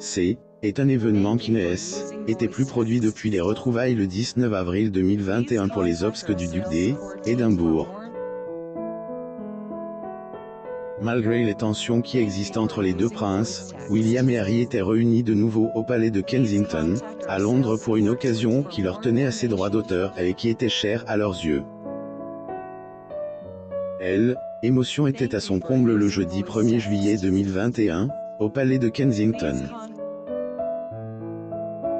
C. est un événement qui n'a été plus produit depuis les retrouvailles le 19 avril 2021 pour les obsèques du duc d'Édimbourg. Malgré les tensions qui existent entre les deux princes, William et Harry étaient réunis de nouveau au palais de Kensington, à Londres pour une occasion qui leur tenait assez droit d'auteur et qui était chère à leurs yeux. L'émotion était à son comble le jeudi 1er juillet 2021, au palais de Kensington.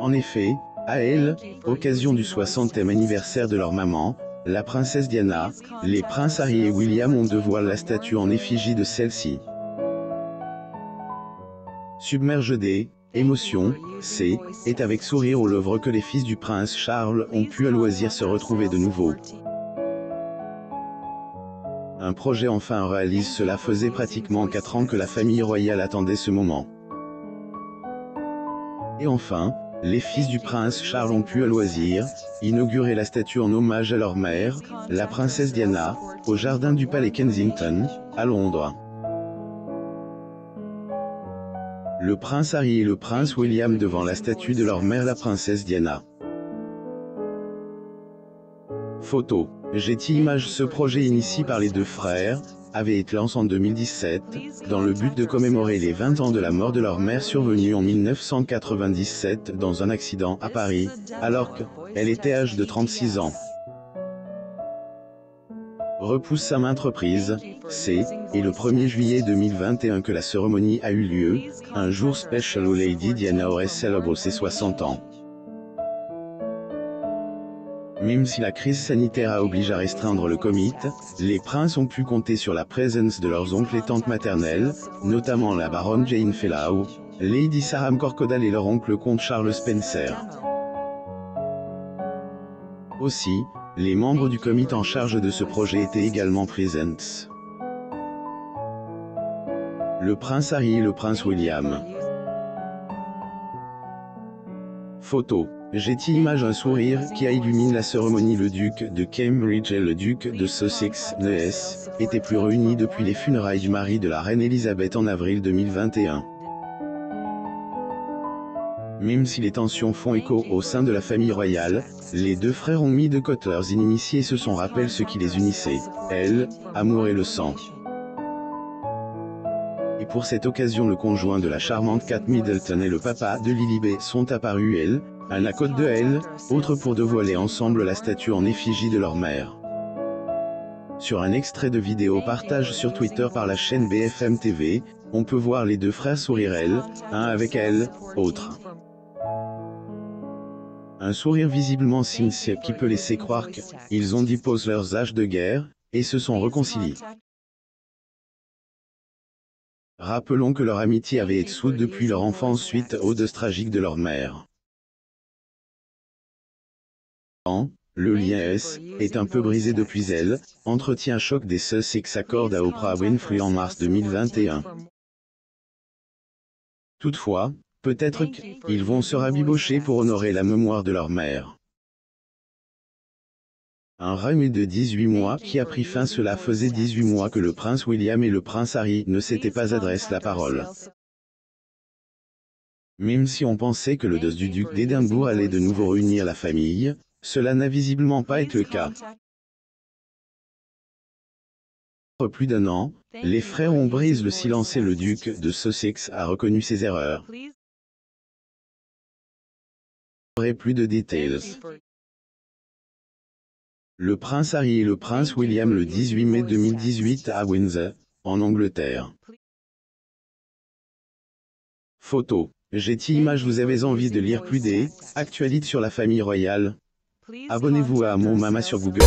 En effet, à l'occasion du 60e anniversaire de leur maman, la princesse Diana, les princes Harry et William ont dévoilé la statue en effigie de celle-ci. Submerge d'émotion, C. est avec sourire aux lèvres que les fils du prince Charles ont pu à loisir se retrouver de nouveau. Un projet enfin réalise, cela faisait pratiquement 4 ans que la famille royale attendait ce moment. Et enfin, les fils du prince Charles ont pu à loisir inaugurer la statue en hommage à leur mère, la princesse Diana, au jardin du palais Kensington, à Londres. Le prince Harry et le prince William devant la statue de leur mère la princesse Diana. Photo. Getty Images. Ce projet initié par les deux frères avait été lancé en 2017, dans le but de commémorer les 20 ans de la mort de leur mère survenue en 1997 dans un accident à Paris, alors qu'elle était âgée de 36 ans. Repousse à maintes reprises, c'est le 1er juillet 2021 que la cérémonie a eu lieu, un jour spécial où Lady Diana aurait célébré ses 60 ans. Même si la crise sanitaire a obligé à restreindre le comité, les princes ont pu compter sur la présence de leurs oncles et tantes maternelles, notamment la baronne Jane Fellow, Lady Sarah Corcodale et leur oncle comte Charles Spencer. Aussi, les membres du comité en charge de ce projet étaient également présents. Le prince Harry et le prince William. Photo. Getty Images. Un sourire qui a illuminé la cérémonie. Le duc de Cambridge et le duc de Sussex étaient plus réunis depuis les funérailles du mari de la reine Elisabeth en avril 2021. Même si les tensions font écho au sein de la famille royale, les deux frères ont mis de côté leurs inimitiés et se sont rappelés ce qui les unissait, l'amour et le sang. Et pour cette occasion, le conjoint de la charmante Kate Middleton et le papa de Lilibet sont apparus à la côte de autre pour dévoiler ensemble la statue en effigie de leur mère. Sur un extrait de vidéo partage sur Twitter par la chaîne BFM TV, on peut voir les deux frères sourire un avec autre. Un sourire visiblement sincère qui peut laisser croire qu'ils ont déposé leurs âges de guerre, et se sont réconciliés. Rappelons que leur amitié avait été soude depuis leur enfance suite aux deuils tragiques de leur mère. Le lien est un peu brisé depuis entretien choc des Sussex s'accorde à Oprah Winfrey en mars 2021. Toutefois, peut-être qu'ils vont se rabibocher pour honorer la mémoire de leur mère. Un règne de 18 mois qui a pris fin. Cela faisait 18 mois que le prince William et le prince Harry ne s'étaient pas adressé la parole. Même si on pensait que le deuil du duc d'Édimbourg allait de nouveau réunir la famille, cela n'a visiblement pas été le cas. Après plus d'1 an, les frères ont brisé le silence et le duc de Sussex a reconnu ses erreurs. Plus de détails. Le prince Harry et le prince William le 18 mai 2018 à Windsor, en Angleterre. Photo. Getty Images. Vous avez envie de lire plus d'actualités sur la famille royale? Abonnez-vous à Mon Mama sur Google.